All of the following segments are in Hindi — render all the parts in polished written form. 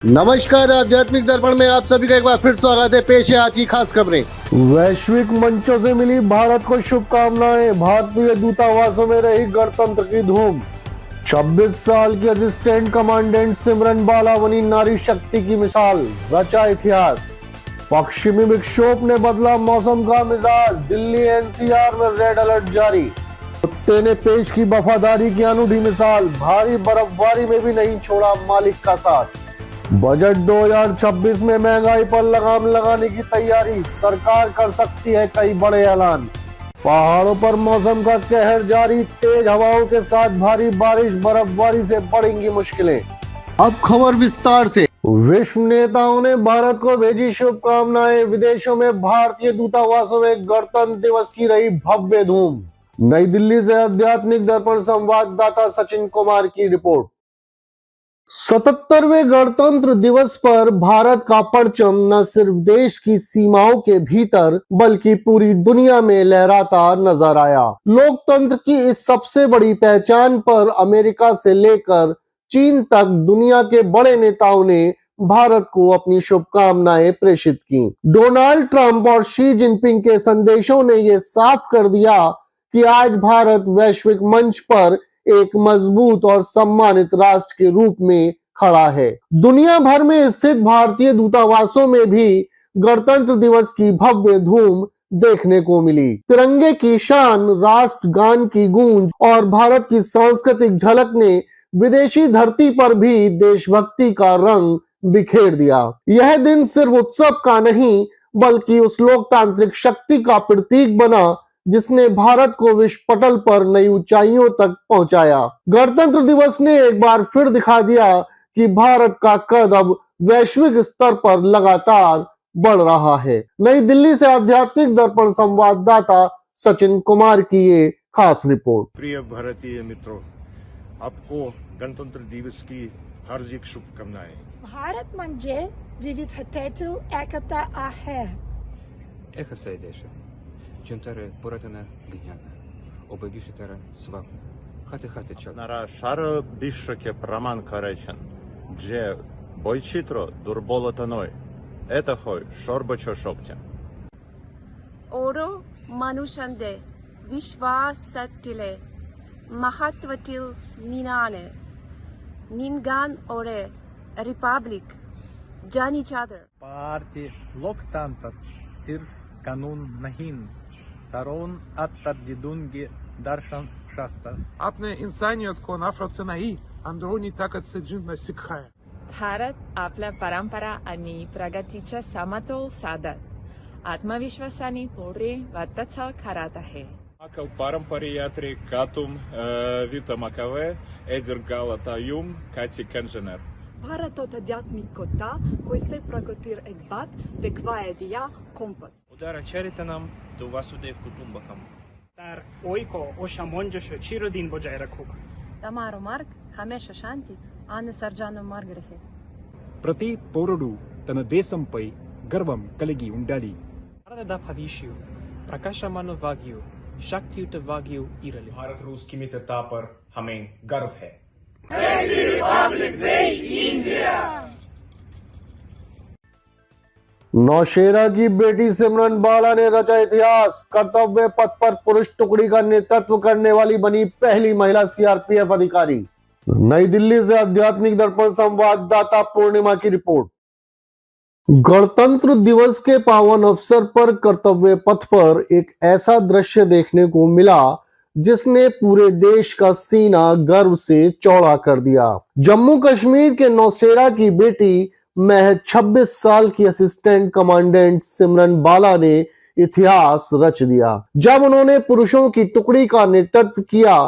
नमस्कार, आध्यात्मिक दर्पण में आप सभी का एक बार फिर स्वागत है। पेश है आज की खास खबरें। वैश्विक मंचों से मिली भारत को शुभकामनाएं, भारतीय दूतावासों में रही गणतंत्र की धूम। 26 साल की असिस्टेंट कमांडेंट सिमरन बाला बनी नारी शक्ति की मिसाल, रचा इतिहास। पश्चिमी विक्षोभ ने बदला मौसम का मिजाज, दिल्ली एनसीआर में रेड अलर्ट जारी। कुत्ते ने पेश की वफादारी की अनूठी मिसाल, भारी बर्फबारी में भी नहीं छोड़ा मालिक का साथ। बजट 2026 में महंगाई पर लगाम लगाने की तैयारी, सरकार कर सकती है कई बड़े ऐलान। पहाड़ों पर मौसम का कहर जारी, तेज हवाओं के साथ भारी बारिश, बर्फबारी से बढ़ेंगी मुश्किलें। अब खबर विस्तार से। विश्व नेताओं ने भारत को भेजी शुभकामनाएं, विदेशों में भारतीय दूतावासों में गणतंत्र दिवस की रही भव्य धूम। नई दिल्ली से आध्यात्मिक दर्पण संवाददाता सचिन कुमार की रिपोर्ट। 77वें गणतंत्र दिवस पर भारत का परचम न सिर्फ देश की सीमाओं के भीतर बल्कि पूरी दुनिया में लहराता नजर आया। लोकतंत्र की इस सबसे बड़ी पहचान पर अमेरिका से लेकर चीन तक दुनिया के बड़े नेताओं ने भारत को अपनी शुभकामनाएं प्रेषित की। डोनाल्ड ट्रंप और शी जिनपिंग के संदेशों ने यह साफ कर दिया कि आज भारत वैश्विक मंच पर एक मजबूत और सम्मानित राष्ट्र के रूप में खड़ा है। दुनिया भर में स्थित भारतीय दूतावासों में भी गणतंत्र दिवस की भव्य धूम देखने को मिली। तिरंगे की शान, राष्ट्रगान की गूंज और भारत की सांस्कृतिक झलक ने विदेशी धरती पर भी देशभक्ति का रंग बिखेर दिया। यह दिन सिर्फ उत्सव का नहीं बल्कि उस लोकतांत्रिक शक्ति का प्रतीक बना जिसने भारत को विश्व पटल पर नई ऊंचाइयों तक पहुंचाया। गणतंत्र दिवस ने एक बार फिर दिखा दिया कि भारत का कद अब वैश्विक स्तर पर लगातार बढ़ रहा है। नई दिल्ली से आध्यात्मिक दर्पण संवाददाता सचिन कुमार की ये खास रिपोर्ट। प्रिय भारतीय मित्रों, आपको गणतंत्र दिवस की हार्दिक शुभकामनाएं। भारत म्हणजे विविधतेतील एकता आहे. Еха се йдеше, чунтаре поратана гняна, обабіше тара свав, хати чал. नारा шара бишоке праман каречен, где бойчитро дурболотаной, это хой шорбачо шоктя. ओरो मनुष्यंदे विश्वासतिले महत्वतिल निनाने निनगान ओरे रिपब्लिक जान ईच अदर। भारतीय लोकतंत्र सिर्फ कानून नहीं, सरोन अत्तदिदुंगी दर्शन शास्त्र। आपने इंसानियत को नफरत से नहीं, अंदरूनी ताकत से जीना सिखाया। भारत आपल्या परंपरा आणि प्रगतीचा समतोल साधत आत्मविश्वासाने पुढे वाटचाल करत आहे. Акал парампариятри катум витамакаве एजरगालतायुम काची कंजनर। भारतोत आध्यात्मिकता होइसे प्रगतिर एक बात दिखवाए दिया कंपास। उदारा चरितनम तो वासुदेव कुटुंबकम। तार ओइको ओशामोंजश चिरदिन बजाय रखोग। तमारो मार्ग हमेशा शांति आने सर्जानो मार्ग रहे. ప్రతి పౌరుడు తన దేశంపై గర్వం కలిగి ఉండాలి. భారత భవిష్యు ప్రకాశమానವಾಗಿಯೂ शक्तियुतವಾಗಿಯೂ इरली। भारत रूस की मित्रता पर हमें गर्व है। नौशेरा की बेटी सिमरन बाला ने रचा इतिहास, कर्तव्य पथ पर पुरुष टुकड़ी का नेतृत्व करने वाली बनी पहली महिला सीआरपीएफ अधिकारी। नई दिल्ली से आध्यात्मिक दर्पण संवाददाता पूर्णिमा की रिपोर्ट। गणतंत्र दिवस के पावन अवसर पर कर्तव्य पथ पर एक ऐसा दृश्य देखने को मिला जिसने पूरे देश का सीना गर्व से चौड़ा कर दिया। जम्मू कश्मीर के नौशेरा की बेटी महज 26 साल की असिस्टेंट कमांडेंट सिमरन बाला ने इतिहास रच दिया। जब उन्होंने पुरुषों की टुकड़ी का नेतृत्व किया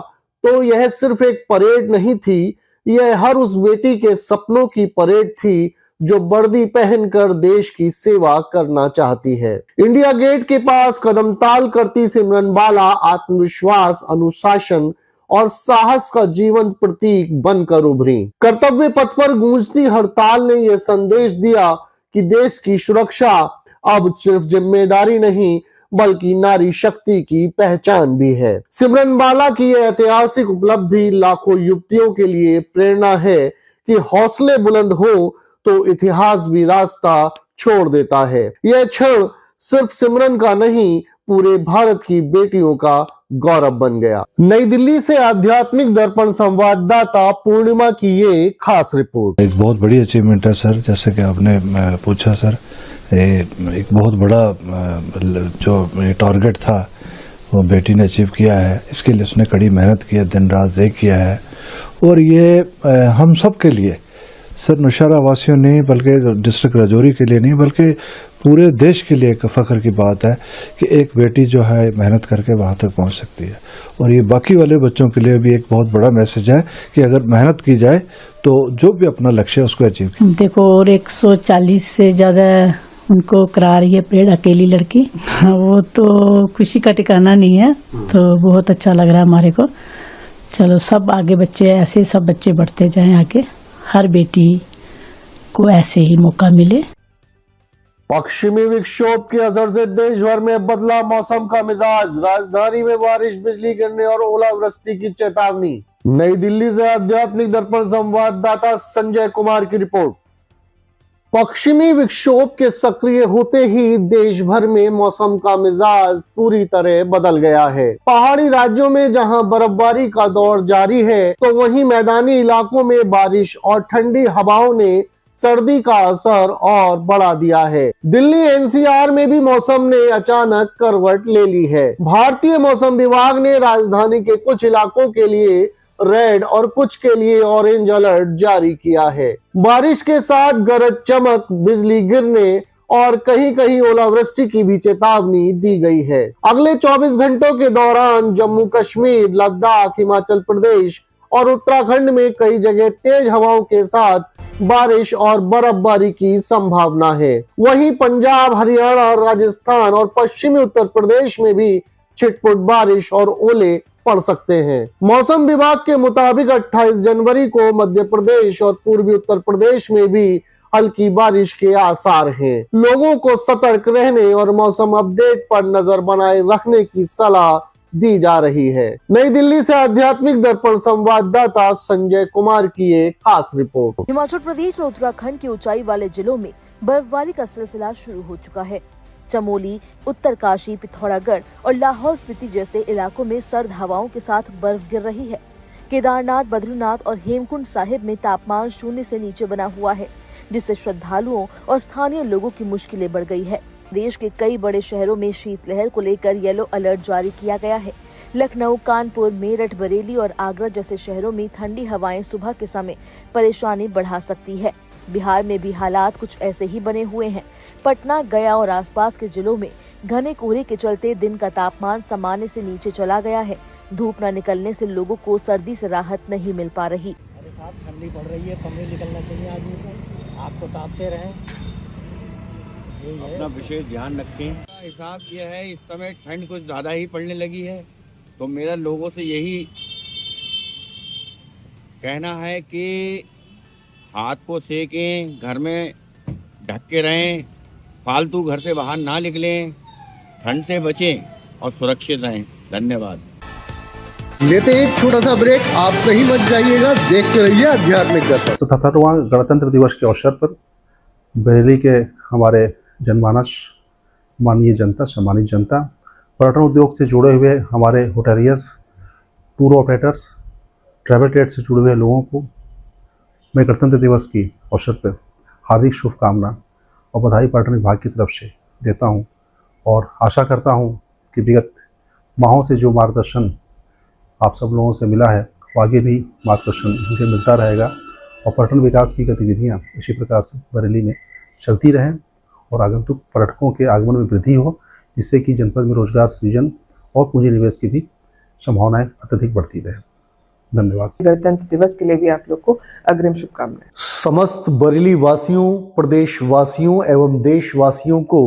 तो यह सिर्फ एक परेड नहीं थी, यह हर उस बेटी के सपनों की परेड थी जो वर्दी पहनकर देश की सेवा करना चाहती है। इंडिया गेट के पास कदम ताल करती सिमरन बाला आत्मविश्वास, अनुशासन और साहस का जीवंत प्रतीक बनकर उभरी। कर्तव्य पथ पर गूंजती हड़ताल ने यह संदेश दिया कि देश की सुरक्षा अब सिर्फ जिम्मेदारी नहीं बल्कि नारी शक्ति की पहचान भी है। सिमरन बाला की यह ऐतिहासिक उपलब्धि लाखों युवतियों के लिए प्रेरणा है कि हौसले बुलंद हो तो इतिहास भी रास्ता छोड़ देता है। यह क्षण सिर्फ सिमरन का नहीं, पूरे भारत की बेटियों का गौरव बन गया। नई दिल्ली से आध्यात्मिक दर्पण संवाददाता पूर्णिमा की ये खास रिपोर्ट। एक बहुत बड़ी अचीवमेंट है सर, जैसे कि आपने पूछा सर, एक बहुत बड़ा जो टारगेट था वो बेटी ने अचीव किया है। इसके लिए उसने कड़ी मेहनत की है, दिन रात एक किया है। और ये हम सब के लिए सर, नौशहरा वासियों नहीं बल्कि डिस्ट्रिक्ट राजौरी के लिए नहीं बल्कि पूरे देश के लिए एक फख्र की बात है कि एक बेटी जो है मेहनत करके वहां तक पहुंच सकती है। और ये बाकी वाले बच्चों के लिए भी एक बहुत बड़ा मैसेज है कि अगर मेहनत की जाए तो जो भी अपना लक्ष्य है उसको अचीव किया। देखो, और 140 से ज्यादा उनको करा रही है परेड, अकेली लड़की। वो तो खुशी का ठिकाना नहीं है, तो बहुत अच्छा लग रहा है हमारे को। चलो, सब आगे बच्चे ऐसे सब बच्चे बढ़ते जाएं आगे, हर बेटी को ऐसे ही मौका मिले। पश्चिमी विक्षोभ के असर से देश भर में बदला मौसम का मिजाज, राजधानी में बारिश, बिजली गिरने और ओलावृष्टि की चेतावनी। नई दिल्ली से आध्यात्मिक दर्पण संवाददाता संजय कुमार की रिपोर्ट। पश्चिमी विक्षोभ के सक्रिय होते ही देश भर में मौसम का मिजाज पूरी तरह बदल गया है। पहाड़ी राज्यों में जहां बर्फबारी का दौर जारी है, तो वहीं मैदानी इलाकों में बारिश और ठंडी हवाओं ने सर्दी का असर और बढ़ा दिया है। दिल्ली एनसीआर में भी मौसम ने अचानक करवट ले ली है। भारतीय मौसम विभाग ने राजधानी के कुछ इलाकों के लिए रेड और कुछ के लिए ऑरेंज अलर्ट जारी किया है। बारिश के साथ गरज चमक, बिजली गिरने और कहीं कहीं ओलावृष्टि की भी चेतावनी दी गई है। अगले 24 घंटों के दौरान जम्मू कश्मीर, लद्दाख, हिमाचल प्रदेश और उत्तराखंड में कई जगह तेज हवाओं के साथ बारिश और बर्फबारी की संभावना है। वहीं पंजाब, हरियाणा, राजस्थान और पश्चिमी उत्तर प्रदेश में भी छिटपुट बारिश और ओले पड़ सकते हैं। मौसम विभाग के मुताबिक 28 जनवरी को मध्य प्रदेश और पूर्वी उत्तर प्रदेश में भी हल्की बारिश के आसार हैं। लोगों को सतर्क रहने और मौसम अपडेट पर नजर बनाए रखने की सलाह दी जा रही है। नई दिल्ली से आध्यात्मिक दर्पण संवाददाता संजय कुमार की एक खास रिपोर्ट। हिमाचल प्रदेश और उत्तराखंड के ऊंचाई वाले जिलों में बर्फबारी का सिलसिला शुरू हो चुका है। चमोली, उत्तरकाशी, पिथौरागढ़ और लाहौल स्पीति जैसे इलाकों में सर्द हवाओं के साथ बर्फ गिर रही है। केदारनाथ, बद्रीनाथ और हेमकुंड साहिब में तापमान 0 से नीचे बना हुआ है, जिससे श्रद्धालुओं और स्थानीय लोगों की मुश्किलें बढ़ गई है। देश के कई बड़े शहरों में शीतलहर को लेकर येलो अलर्ट जारी किया गया है। लखनऊ, कानपुर, मेरठ, बरेली और आगरा जैसे शहरों में ठंडी हवाएं सुबह के समय परेशानी बढ़ा सकती है। बिहार में भी हालात कुछ ऐसे ही बने हुए हैं। पटना, गया और आसपास के जिलों में घने कोहरे के चलते दिन का तापमान सामान्य से नीचे चला गया है। धूप न निकलने से लोगों को सर्दी से राहत नहीं मिल पा रही। अरे साहब, ठंडी पड़ रही है, कमरे निकलना चाहिए आदमी को, आपको तापते रहें, यही है। अपना विशेष ध्यान रखें। हिसाब यह है, इस समय ठंड कुछ ज्यादा ही पड़ने लगी है, तो मेरा लोगों से यही कहना है कि हाथ को सेकें, घर में ढक के रहें, फालतू घर से बाहर ना निकलें, ठंड से बचें और सुरक्षित रहें। धन्यवाद। लेते एक छोटा सा ब्रेक, आप कहीं मत जाइएगा, देखते रहिए आध्यात्मिक दर्पण। 77वां गणतंत्र दिवस के अवसर पर बरेली के हमारे जनमानस, माननीय जनता, सम्मानित जनता, पर्यटन उद्योग से जुड़े हुए हमारे hoteliers, tour operators, travel trade से जुड़े हुए लोगों को मैं गणतंत्र दिवस की अवसर पर हार्दिक शुभकामना और बधाई पर्यटन विभाग की तरफ से देता हूं और आशा करता हूं कि विगत माहों से जो मार्गदर्शन आप सब लोगों से मिला है, वो आगे भी मार्गदर्शन मुझे मिलता रहेगा और पर्यटन विकास की गतिविधियां इसी प्रकार से बरेली में चलती रहें और आगंतुक पर्यटकों के आगमन में वृद्धि हो, जिससे कि जनपद में रोजगार सृजन और पूंजी निवेश की भी संभावनाएं अत्यधिक बढ़ती रहे। धन्यवाद। गणतंत्र दिवस के लिए भी आप लोग को अग्रिम शुभकामनाएं। समस्त बरेली वासियों, प्रदेश वासियों एवं देशवासियों को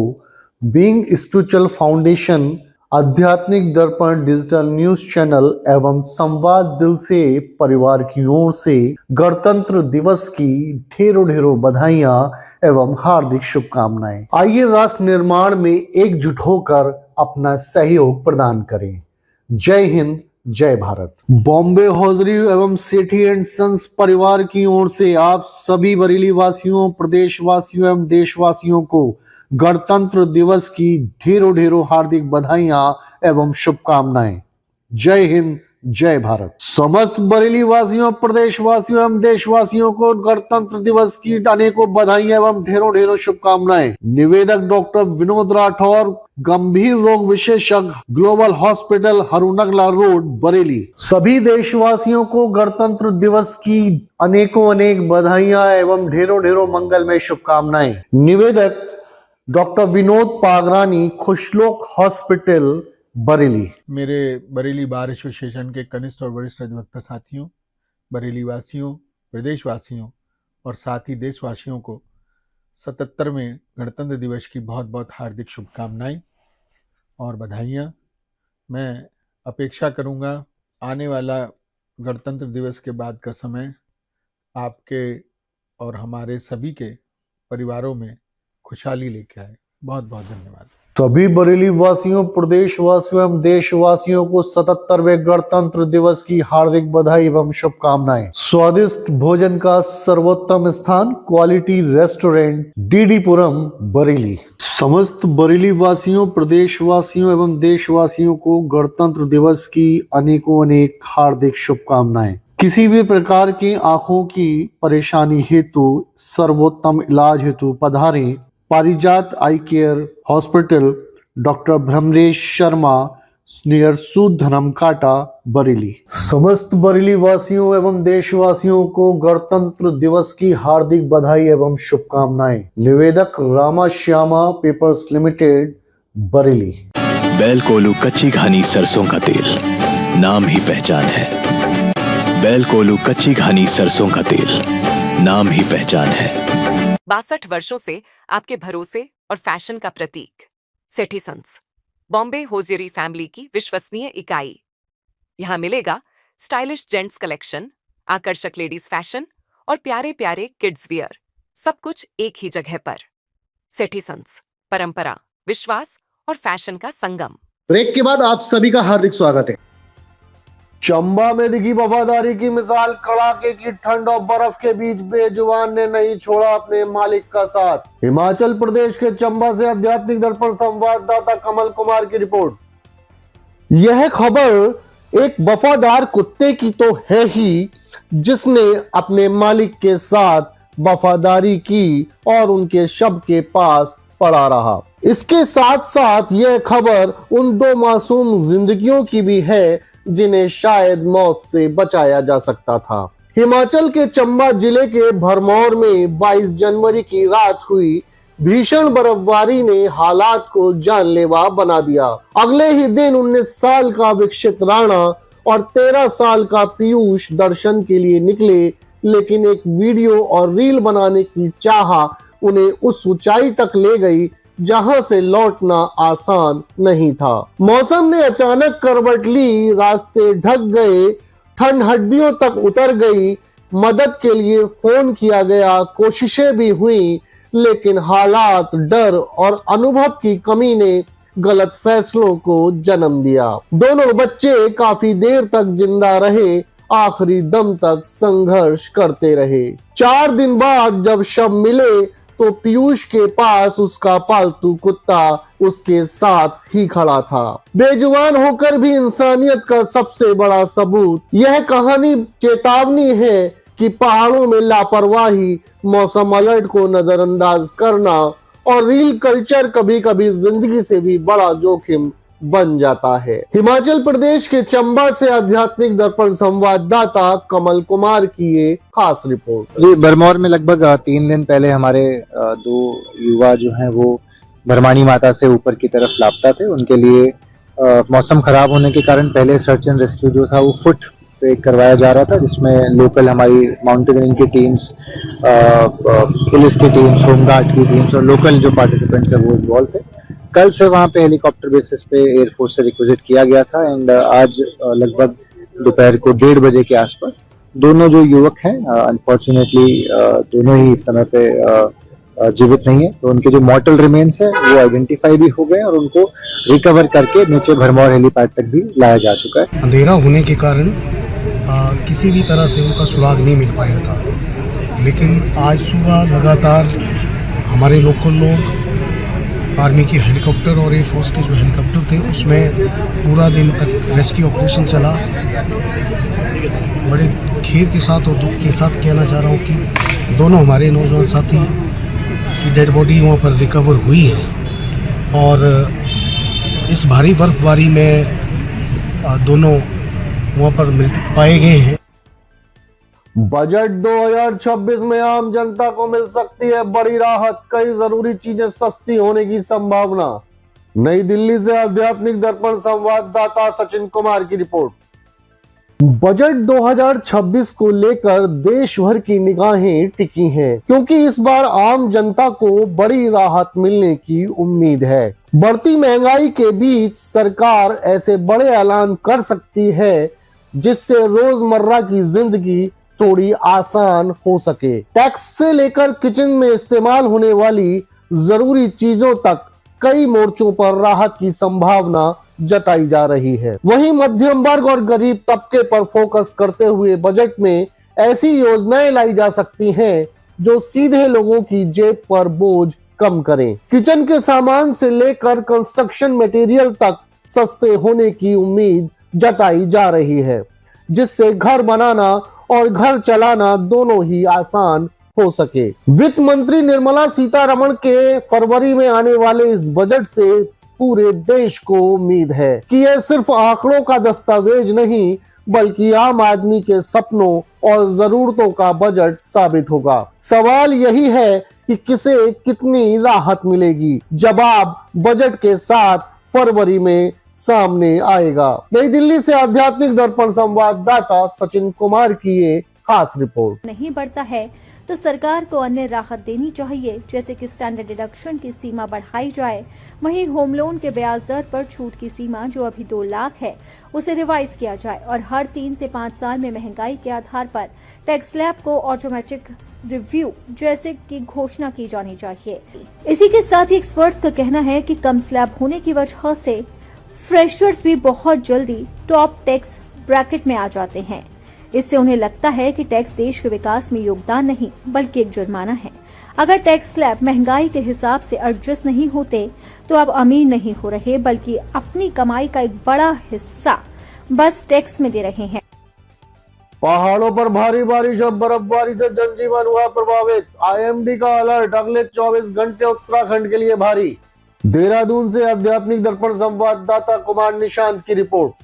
बीइंग स्पिरिचुअल फाउंडेशन, आध्यात्मिक दर्पण डिजिटल न्यूज चैनल एवं संवाद दिल से परिवार की ओर से गणतंत्र दिवस की ढेरों ढेरों बधाइयां एवं हार्दिक शुभकामनाएं। आइए राष्ट्र निर्माण में एकजुट होकर अपना सहयोग प्रदान करें। जय हिंद, जय भारत। बॉम्बे हौजरी एवं सेठी एंड सन्स परिवार की ओर से आप सभी बरेली वासियों, प्रदेशवासियों एवं देशवासियों को गणतंत्र दिवस की ढेरों ढेरों हार्दिक बधाइयां एवं शुभकामनाएं। जय हिंद, जय भारत। समस्त बरेली वासियों, प्रदेशवासियों एवं देशवासियों को गणतंत्र दिवस की अनेकों बधाइयां एवं ढेरों ढेरों शुभकामनाएं। निवेदक डॉक्टर विनोद राठौर, गंभीर रोग विशेषज्ञ, global hospital, Harunagla road, Bareilly. सभी देशवासियों को गणतंत्र दिवस की अनेकों अनेक बधाइयां एवं ढेरों ढेरों मंगलमय शुभकामनाएं। निवेदक डॉक्टर विनोद पागरानी, खुशलोक हॉस्पिटल, बरेली। मेरे बरेली बार एसोसिएशन के कनिष्ठ और वरिष्ठ अधिवक्ता साथियों, बरेली वासियों, प्रदेशवासियों और साथ ही देशवासियों को 77वें गणतंत्र दिवस की बहुत बहुत हार्दिक शुभकामनाएं और बधाइयाँ। मैं अपेक्षा करूँगा आने वाला गणतंत्र दिवस के बाद का समय आपके और हमारे सभी के परिवारों में खुशहाली लेके आए। बहुत बहुत धन्यवाद। सभी बरेली वासियों, प्रदेशवासियों एवं देशवासियों को 77वें गणतंत्र दिवस की हार्दिक बधाई एवं शुभकामनाएं। स्वादिष्ट भोजन का सर्वोत्तम स्थान क्वालिटी रेस्टोरेंट, डीडीपुरम, बरेली। समस्त बरेली वासियों, प्रदेशवासियों एवं देशवासियों को गणतंत्र दिवस की अनेकों अनेक हार्दिक शुभकामनाएं। किसी भी प्रकार की आंखों की परेशानी हेतु सर्वोत्तम इलाज हेतु पधारें Parijat eye care hospital, doctor Brahmresh Sharma, near सूद धनम काटा, बरेली। समस्त बरेली वासियों एवं देशवासियों को गणतंत्र दिवस की हार्दिक बधाई एवं शुभकामनाएं। निवेदक रामा श्यामा पेपर्स लिमिटेड, बरेली। बैल कोलू कच्ची घानी सरसों का तेल, नाम ही पहचान है। बैल कोलू कच्ची घानी सरसों का तेल, नाम ही पहचान है। 62 वर्षों से आपके भरोसे और फैशन का प्रतीक सेठी सन्स, बॉम्बे होजियरी फैमिली की विश्वसनीय इकाई। यहाँ मिलेगा स्टाइलिश जेंट्स कलेक्शन, आकर्षक लेडीज फैशन और प्यारे प्यारे किड्स वियर, सब कुछ एक ही जगह पर। सेठी सन्स, परंपरा, विश्वास और फैशन का संगम। ब्रेक के बाद आप सभी का हार्दिक स्वागत है। चंबा में दिखी वफादारी की मिसाल, कड़ाके की ठंड और बर्फ के बीच बेजुबान ने नहीं छोड़ा अपने मालिक का साथ। हिमाचल प्रदेश के चंबा से आध्यात्मिक दर्पण संवाददाता कमल कुमार की रिपोर्ट। यह खबर एक वफादार कुत्ते की तो है ही, जिसने अपने मालिक के साथ वफादारी की और उनके शव के पास पड़ा रहा। इसके साथ साथ यह खबर उन दो मासूम जिंदगियों की भी है जिन्हें शायद मौत से बचाया जा सकता था। हिमाचल के चंबा जिले के भरमौर में 22 जनवरी की रात हुई भीषण बर्फबारी ने हालात को जानलेवा बना दिया। अगले ही दिन 19 साल का विकसित राणा और 13 साल का पीयूष दर्शन के लिए निकले, लेकिन एक वीडियो और रील बनाने की चाह उन्हें उस ऊंचाई तक ले गई जहां से लौटना आसान नहीं था। मौसम ने अचानक करवट ली, रास्ते ढक गए, ठंड हड्डियों तक उतर गई। मदद के लिए फोन किया गया, कोशिशें भी हुई, लेकिन हालात, डर और अनुभव की कमी ने गलत फैसलों को जन्म दिया। दोनों बच्चे काफी देर तक जिंदा रहे, आखिरी दम तक संघर्ष करते रहे। 4 दिन बाद जब शव मिले तो पीयूष के पास उसका पालतू कुत्ता उसके साथ ही खड़ा था। बेजुबान होकर भी इंसानियत का सबसे बड़ा सबूत। यह कहानी चेतावनी है कि पहाड़ों में लापरवाही, मौसम अलर्ट को नजरअंदाज करना और रील कल्चर कभी कभी जिंदगी से भी बड़ा जोखिम बन जाता है। हिमाचल प्रदेश के चंबा से आध्यात्मिक दर्पण संवाददाता कमल कुमार की ये खास रिपोर्ट। जी, भरमौर में लगभग 3 दिन पहले हमारे 2 युवा जो हैं वो भरमानी माता से ऊपर की तरफ लापता थे। उनके लिए मौसम खराब होने के कारण पहले सर्च एंड रेस्क्यू जो था वो फुट पे करवाया जा रहा था, जिसमें लोकल हमारी माउंटेनियरिंग की टीम्स, पुलिस की टीम्स, होमगार्ड की टीम्स और लोकल जो पार्टिसिपेंट्स हैं वो इन्वॉल्व थे। कल से वहाँ पे हेलीकॉप्टर बेसिस पे एयरफोर्स से रिक्विजिट किया गया था एंड आज लगभग दोपहर को 1:30 बजे के आसपास दोनों जो युवक हैं, अनफॉर्चुनेटली दोनों ही समय पे जीवित नहीं है, तो उनके जो मॉर्टल रिमेन्स है वो आइडेंटिफाई भी हो गए और उनको रिकवर करके नीचे भरमौर हेलीपैड तक भी लाया जा चुका है। अंधेरा होने के कारण किसी भी तरह से उनका सुराग नहीं मिल पाया था, लेकिन आज सुबह लगातार हमारे लोकल लोग, आर्मी की हेलीकॉप्टर और एयरफोर्स के जो हेलीकॉप्टर थे उसमें पूरा दिन तक रेस्क्यू ऑपरेशन चला। बड़े खेद के साथ और दुख के साथ कहना चाह रहा हूँ कि दोनों हमारे नौजवान साथी की डेड बॉडी वहाँ पर रिकवर हुई है और इस भारी बर्फबारी में दोनों वहाँ पर मृतक पाए गए हैं। बजट 2026 में आम जनता को मिल सकती है बड़ी राहत, कई जरूरी चीजें सस्ती होने की संभावना। नई दिल्ली से आध्यात्मिक दर्पण संवाददाता सचिन कुमार की रिपोर्ट। बजट 2026 को लेकर देश भर की निगाहें टिकी हैं, क्योंकि इस बार आम जनता को बड़ी राहत मिलने की उम्मीद है। बढ़ती महंगाई के बीच सरकार ऐसे बड़े ऐलान कर सकती है जिससे रोजमर्रा की जिंदगी थोड़ी आसान हो सके। टैक्स से लेकर किचन में इस्तेमाल होने वाली जरूरी चीजों तक कई मोर्चों पर राहत की संभावना जताई जा रही है। वहीं मध्यम वर्ग और गरीब तबके पर फोकस करते हुए बजट में ऐसी योजनाएं लाई जा सकती हैं जो सीधे लोगों की जेब पर बोझ कम करें। किचन के सामान से लेकर कंस्ट्रक्शन मटेरियल तक सस्ते होने की उम्मीद जताई जा रही है, जिससे घर बनाना और घर चलाना दोनों ही आसान हो सके। वित्त मंत्री निर्मला सीतारमण के फरवरी में आने वाले इस बजट से पूरे देश को उम्मीद है कि यह सिर्फ आंकड़ों का दस्तावेज नहीं, बल्कि आम आदमी के सपनों और जरूरतों का बजट साबित होगा। सवाल यही है कि किसे कितनी राहत मिलेगी। जवाब बजट के साथ फरवरी में सामने आएगा। नई दिल्ली से आध्यात्मिक दर्पण संवाददाता सचिन कुमार की ये खास रिपोर्ट। नहीं बढ़ता है तो सरकार को अन्य राहत देनी चाहिए, जैसे कि स्टैंडर्ड डिडक्शन की सीमा बढ़ाई जाए। वहीं होम लोन के ब्याज दर पर छूट की सीमा जो अभी 2 लाख है उसे रिवाइज किया जाए और हर 3 से 5 साल में महंगाई के आधार पर टैक्स स्लैब को ऑटोमेटिक रिव्यू जैसे की घोषणा की जानी चाहिए। इसी के साथ ही एक्सपर्ट्स का कहना है कि कम स्लैब होने की वजह से फ्रेशर्स भी बहुत जल्दी टॉप टैक्स ब्रैकेट में आ जाते हैं। इससे उन्हें लगता है कि टैक्स देश के विकास में योगदान नहीं बल्कि एक जुर्माना है। अगर टैक्स स्लैब महंगाई के हिसाब से एडजस्ट नहीं होते तो आप अमीर नहीं हो रहे, बल्कि अपनी कमाई का एक बड़ा हिस्सा बस टैक्स में दे रहे हैं। पहाड़ों पर भारी बारिश और बर्फबारी से जनजीवन हुआ प्रभावित। आईएमडी का अलर्ट, अगले 24 घंटे उत्तराखंड के लिए भारी। देहरादून से आध्यात्मिक दर्पण संवाददाता कुमार निशांत की रिपोर्ट।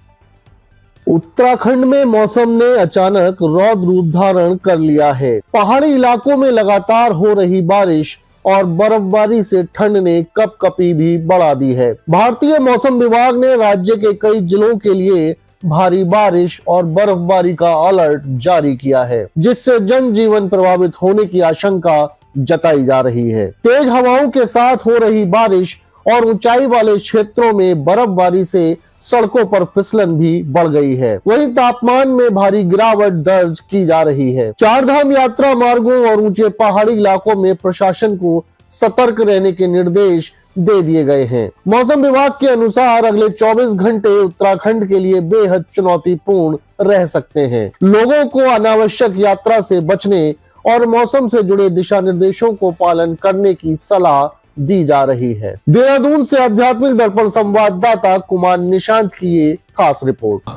उत्तराखंड में मौसम ने अचानक रौद्र रूप धारण कर लिया है। पहाड़ी इलाकों में लगातार हो रही बारिश और बर्फबारी से ठंड ने कपकपी भी बढ़ा दी है। भारतीय मौसम विभाग ने राज्य के कई जिलों के लिए भारी बारिश और बर्फबारी का अलर्ट जारी किया है, जिससे जनजीवन प्रभावित होने की आशंका जताई जा रही है। तेज हवाओं के साथ हो रही बारिश और ऊंचाई वाले क्षेत्रों में बर्फबारी से सड़कों पर फिसलन भी बढ़ गई है। वहीं तापमान में भारी गिरावट दर्ज की जा रही है। 4 धाम यात्रा मार्गों और ऊंचे पहाड़ी इलाकों में प्रशासन को सतर्क रहने के निर्देश दे दिए गए हैं। मौसम विभाग के अनुसार अगले 24 घंटे उत्तराखंड के लिए बेहद चुनौतीपूर्ण रह सकते हैं। लोगों को अनावश्यक यात्रा से बचने और मौसम से जुड़े दिशा निर्देशों को पालन करने की सलाह दी जा रही है। देहरादून से आध्यात्मिक दर्पण संवाददाता कुमार निशांत की ये खास रिपोर्ट।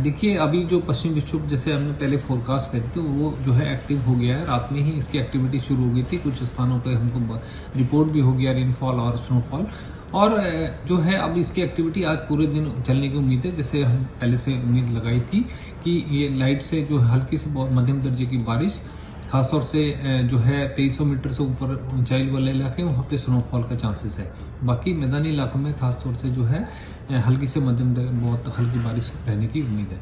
देखिए, अभी जो पश्चिमी विक्षोभ जैसे हमने पहले फोरकास्ट करी थी वो जो है एक्टिव हो गया है। रात में ही इसकी एक्टिविटी शुरू हो गई थी। कुछ स्थानों पे हमको रिपोर्ट भी हो गया रेनफॉल और स्नोफॉल, और जो है अब इसकी एक्टिविटी आज पूरे दिन चलने की उम्मीद है। जैसे हम पहले से उम्मीद लगाई थी कि ये लाइट से जो हल्की से बहुत मध्यम दर्जे की बारिश, खासतौर से जो है 2300 मीटर से ऊपर ऊंचाई वाले इलाके वहाँ पे स्नोफॉल का चांसेस है। बाकी मैदानी इलाकों में खासतौर से जो है हल्की से मध्यम बहुत हल्की बारिश रहने की उम्मीद है।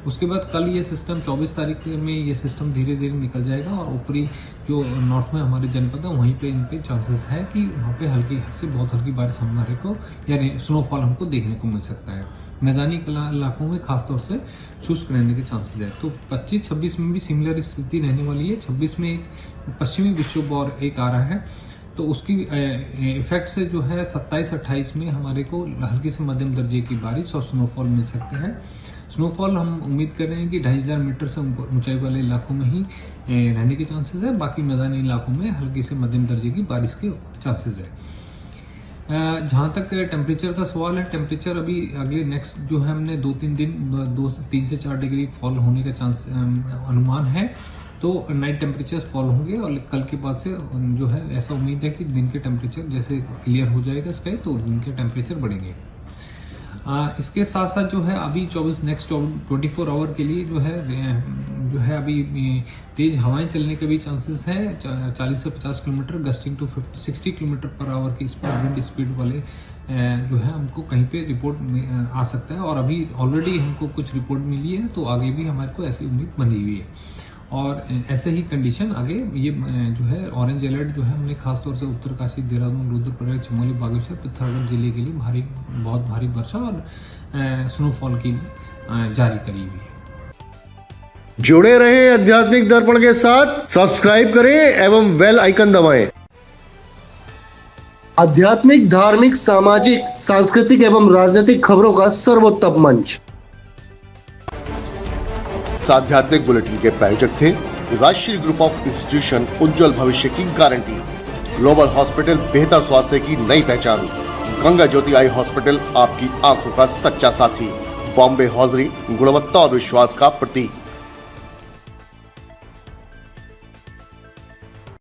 उसके बाद कल ये सिस्टम 24 तारीख में ये सिस्टम धीरे धीरे निकल जाएगा और ऊपरी जो नॉर्थ में हमारे जनपद है वहीं पे इनके चांसेस है कि वहाँ पे हल्की से बहुत हल्की बारिश हमारे को यानी स्नोफॉल हमको देखने को मिल सकता है। मैदानी इलाकों में खासतौर से शुष्क रहने के चांसेस है। तो 25-26 में भी सिमिलर स्थिति रहने वाली है। 26 में पश्चिमी विक्षोभ और एक आ रहा है, तो उसकी इफेक्ट से जो है 27-28 में हमारे को हल्की से मध्यम दर्जे की बारिश और स्नोफॉल मिल सकते हैं। स्नोफॉल हम उम्मीद कर रहे हैं कि 2500 मीटर से ऊंचाई वाले इलाकों में ही रहने के चांसेस है, बाकी मैदानी इलाकों में हल्की से मध्यम दर्जे की बारिश के चांसेस है। जहाँ तक टेम्परेचर का सवाल है, टेम्परेचर अभी अगले नेक्स्ट जो है हमने 2-3 दिन 3 से 4 डिग्री फॉल होने का चांस अनुमान है, तो नाइट टेम्परेचर फॉल होंगे और कल के बाद से जो है ऐसा उम्मीद है कि दिन के टेम्परेचर जैसे क्लियर हो जाएगा स्काई तो दिन के टेम्परेचर बढ़ेंगे। इसके साथ साथ जो है अभी 24 आवर के लिए जो है अभी तेज हवाएं चलने के भी चांसेस हैं। 40 से 50 kilometre gusting to 60 kilometre per hour की विंड स्पीड वाले जो है हमको कहीं पे रिपोर्ट में आ सकता है, और अभी ऑलरेडी हमको कुछ रिपोर्ट मिली है, तो आगे भी हमारे को ऐसी उम्मीद बनी हुई है। और ऐसे ही कंडीशन आगे ये जो है ऑरेंज अलर्ट जो है हमने खासतौर से उत्तरकाशी, देहरादून, रुद्रप्रयाग, चमोली, बागेश्वर, पिथौरागढ़ जिले के लिए बहुत भारी वर्षा और स्नोफॉल की जारी करी हुई है। जुड़े रहे आध्यात्मिक दर्पण के साथ, सब्सक्राइब करें एवं बेल आइकन दबाएं। आध्यात्मिक, धार्मिक, सामाजिक, सांस्कृतिक एवं राजनीतिक खबरों का सर्वोत्तम मंच। आध्यात्मिक बुलेटिन के प्रायोजक थे राष्ट्रीय ग्रुप ऑफ इंस्टीट्यूशन, उज्जवल भविष्य की गारंटी, ग्लोबल हॉस्पिटल, बेहतर स्वास्थ्य की नई पहचान, गंगा ज्योति आई हॉस्पिटल, आपकी आंखों का सच्चा साथी, बॉम्बे हॉजरी, गुणवत्ता और विश्वास का प्रतीक।